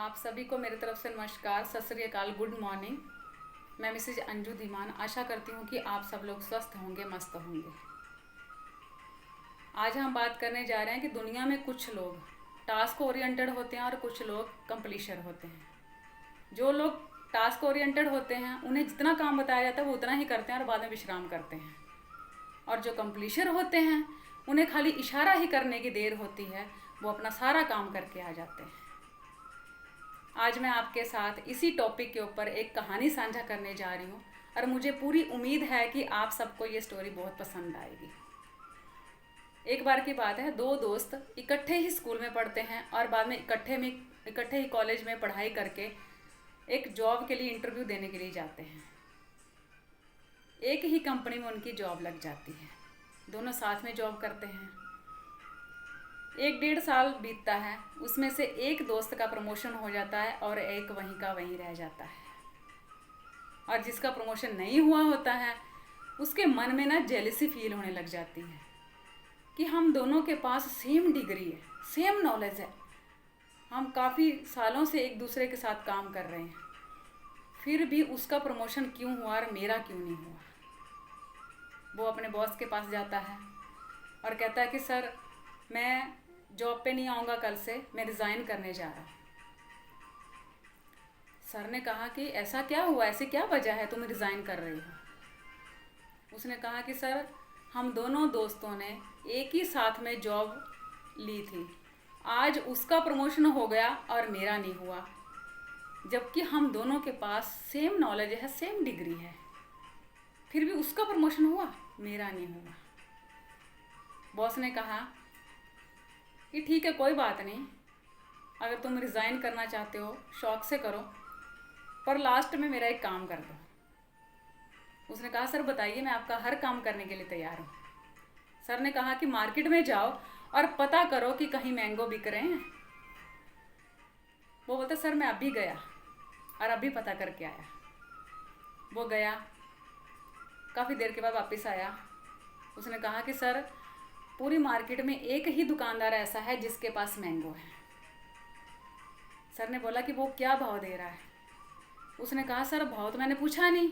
आप सभी को मेरी तरफ से नमस्कार, सत श्री अकाल, गुड मॉर्निंग। मैं मिसेज अंजू धीमान आशा करती हूँ कि आप सब लोग स्वस्थ होंगे, मस्त होंगे। आज हम बात करने जा रहे हैं कि दुनिया में कुछ लोग टास्क ओरिएंटेड होते हैं और कुछ लोग कंप्लीशर होते हैं। जो लोग टास्क ओरिएंटेड होते हैं उन्हें जितना काम बताया जाता है वो उतना ही करते हैं और बाद में विश्राम करते हैं, और जो कंप्लीशर होते हैं उन्हें खाली इशारा ही करने की देर होती है, वो अपना सारा काम करके आ जाते हैं। आज मैं आपके साथ इसी टॉपिक के ऊपर एक कहानी साझा करने जा रही हूँ और मुझे पूरी उम्मीद है कि आप सबको ये स्टोरी बहुत पसंद आएगी। एक बार की बात है, दो दोस्त इकट्ठे ही स्कूल में पढ़ते हैं और बाद में इकट्ठे ही कॉलेज में पढ़ाई करके एक जॉब के लिए इंटरव्यू देने के लिए जाते हैं। एक ही कंपनी में उनकी जॉब लग जाती है, दोनों साथ में जॉब करते हैं। 1-1.5 साल बीतता है, उसमें से एक दोस्त का प्रमोशन हो जाता है और एक वहीं का वहीं रह जाता है। और जिसका प्रमोशन नहीं हुआ होता है उसके मन में ना जेलसी फील होने लग जाती है कि हम दोनों के पास सेम डिग्री है, सेम नॉलेज है, हम काफ़ी सालों से एक दूसरे के साथ काम कर रहे हैं, फिर भी उसका प्रमोशन क्यों हुआ और मेरा क्यों नहीं हुआ। वो अपने बॉस के पास जाता है और कहता है कि सर, मैं जॉब पे नहीं आऊँगा, कल से मैं रिज़ाइन करने जा रहा हूँ। सर ने कहा कि ऐसा क्या हुआ, ऐसी क्या वजह है तुम रिज़ाइन कर रही हो। उसने कहा कि सर, हम दोनों दोस्तों ने एक ही साथ में जॉब ली थी, आज उसका प्रमोशन हो गया और मेरा नहीं हुआ, जबकि हम दोनों के पास सेम नॉलेज है, सेम डिग्री है, फिर भी उसका प्रमोशन हुआ, मेरा नहीं हुआ। बॉस ने कहा कि ठीक है, कोई बात नहीं, अगर तुम रिज़ाइन करना चाहते हो शौक से करो, पर लास्ट में मेरा एक काम कर दो। उसने कहा सर बताइए, मैं आपका हर काम करने के लिए तैयार हूँ। सर ने कहा कि मार्केट में जाओ और पता करो कि कहीं मैंगो बिक रहे हैं। वो बोलता सर, मैं अभी गया और अभी पता करके आया। वो गया, काफ़ी देर के बाद वापस आया। उसने कहा कि सर, पूरी मार्केट में एक ही दुकानदार ऐसा है जिसके पास मैंगो है। सर ने बोला कि वो क्या भाव दे रहा है। उसने कहा सर, भाव तो मैंने पूछा नहीं,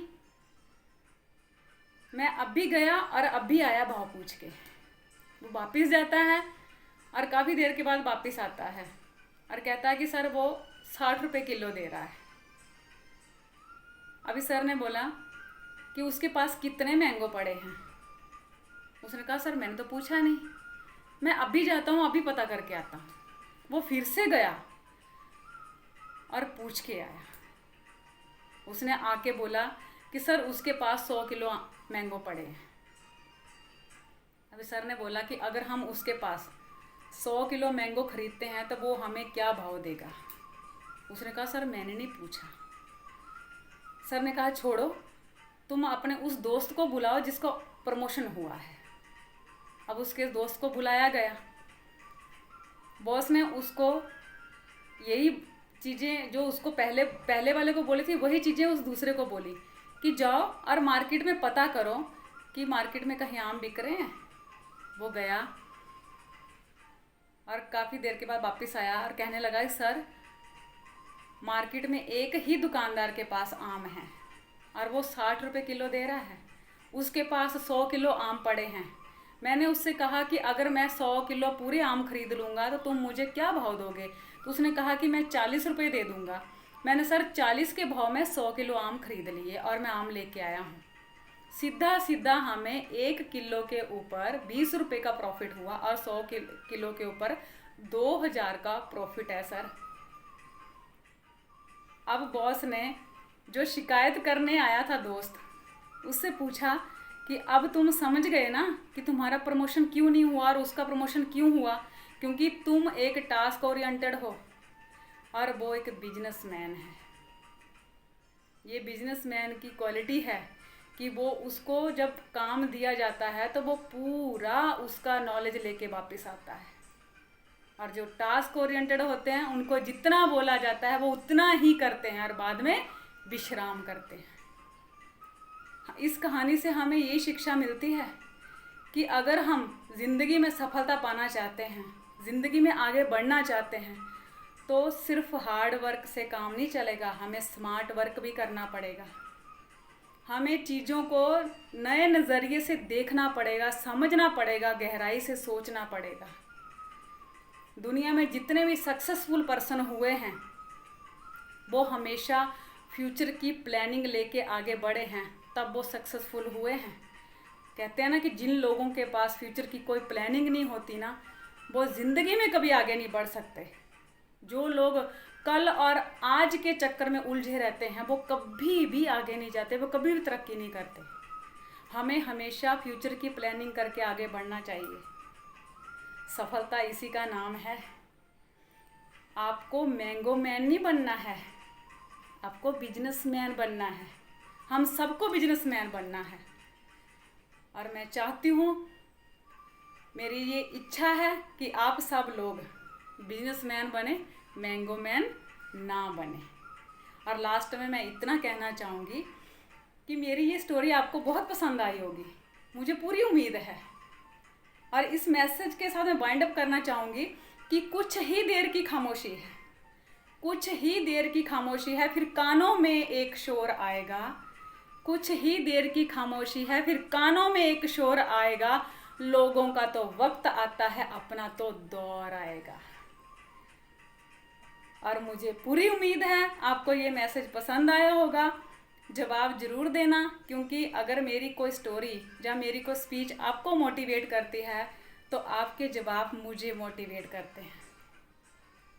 मैं अभी गया और अभी आया भाव पूछ के। वो वापस जाता है और काफ़ी देर के बाद वापस आता है और कहता है कि सर, वो 60 रुपये किलो दे रहा है। अभी सर ने बोला कि उसके पास कितने मैंगो पड़े हैं। उसने कहा सर, मैंने तो पूछा नहीं, मैं अभी जाता हूँ, अभी पता करके आता हूँ। वो फिर से गया और पूछ के आया। उसने आके बोला कि सर, उसके पास 100 किलो मैंगो पड़े हैं। अभी सर ने बोला कि अगर हम उसके पास 100 किलो मैंगो ख़रीदते हैं तो वो हमें क्या भाव देगा। उसने कहा सर, मैंने नहीं पूछा। सर ने कहा छोड़ो, तुम अपने उस दोस्त को बुलाओ जिसको प्रमोशन हुआ है। अब उसके दोस्त को बुलाया गया। बॉस ने उसको यही चीज़ें जो उसको पहले वाले को बोली थी, वही चीज़ें उस दूसरे को बोली कि जाओ और मार्केट में पता करो कि मार्केट में कहीं आम बिक रहे हैं। वो गया और काफ़ी देर के बाद वापस आया और कहने लगा कि सर, मार्केट में एक ही दुकानदार के पास आम है और वो 60 रुपये किलो दे रहा है, उसके पास 100 किलो आम पड़े हैं। मैंने उससे कहा कि अगर मैं 100 किलो पूरे आम खरीद लूँगा तो तुम मुझे क्या भाव दोगे। तो उसने कहा कि मैं 40 रुपये दे दूँगा। मैंने सर 40 के भाव में 100 किलो आम खरीद लिए और मैं आम लेके आया हूँ। सीधा सीधा हमें 1 किलो के ऊपर 20 रुपये का प्रॉफिट हुआ और 100 किलो के ऊपर 2000 का प्रॉफिट है सर। अब बॉस ने जो शिकायत करने आया था दोस्त, उससे पूछा कि अब तुम समझ गए ना कि तुम्हारा प्रमोशन क्यों नहीं हुआ और उसका प्रमोशन क्यों हुआ, क्योंकि तुम एक टास्क ओरिएंटेड हो और वो एक बिजनेसमैन है। ये बिजनेसमैन की क्वालिटी है कि वो उसको जब काम दिया जाता है तो वो पूरा उसका नॉलेज लेके वापस आता है, और जो टास्क ओरिएंटेड होते हैं उनको जितना बोला जाता है वो उतना ही करते हैं और बाद में विश्राम करते हैं। इस कहानी से हमें ये शिक्षा मिलती है कि अगर हम ज़िंदगी में सफलता पाना चाहते हैं, ज़िंदगी में आगे बढ़ना चाहते हैं, तो सिर्फ हार्ड वर्क से काम नहीं चलेगा, हमें स्मार्ट वर्क भी करना पड़ेगा। हमें चीज़ों को नए नज़रिए से देखना पड़ेगा, समझना पड़ेगा, गहराई से सोचना पड़ेगा। दुनिया में जितने भी सक्सेसफुल पर्सन हुए हैं वो हमेशा फ्यूचर की प्लानिंग लेके आगे बढ़े हैं, तब वो सक्सेसफुल हुए हैं। कहते हैं ना कि जिन लोगों के पास फ्यूचर की कोई प्लानिंग नहीं होती ना, वो ज़िंदगी में कभी आगे नहीं बढ़ सकते। जो लोग कल और आज के चक्कर में उलझे रहते हैं वो कभी भी आगे नहीं जाते, वो कभी भी तरक्की नहीं करते। हमें हमेशा फ्यूचर की प्लानिंग करके आगे बढ़ना चाहिए। सफलता इसी का नाम है। आपको मैंगो मैन नहीं बनना है, आपको बिजनेसमैन बनना है। हम सबको बिजनेसमैन बनना है और मैं चाहती हूँ, मेरी ये इच्छा है कि आप सब लोग बिजनेसमैन बने, मैंगो मैन ना बने। और लास्ट में मैं इतना कहना चाहूँगी कि मेरी ये स्टोरी आपको बहुत पसंद आई होगी, मुझे पूरी उम्मीद है। और इस मैसेज के साथ मैं वाइंड अप करना चाहूँगी कि कुछ ही देर की खामोशी है, कुछ ही देर की खामोशी है, फिर कानों में एक शोर आएगा। कुछ ही देर की खामोशी है, फिर कानों में एक शोर आएगा। लोगों का तो वक्त आता है, अपना तो दौर आएगा। और मुझे पूरी उम्मीद है आपको ये मैसेज पसंद आया होगा। जवाब ज़रूर देना, क्योंकि अगर मेरी कोई स्टोरी या मेरी कोई स्पीच आपको मोटिवेट करती है तो आपके जवाब मुझे मोटिवेट करते हैं।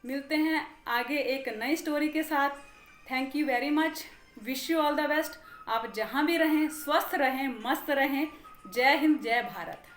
मिलते हैं आगे एक नई स्टोरी के साथ। Thank you very much, wish you all the best. आप जहाँ भी रहें स्वस्थ रहें, मस्त रहें। जय हिंद, जय भारत।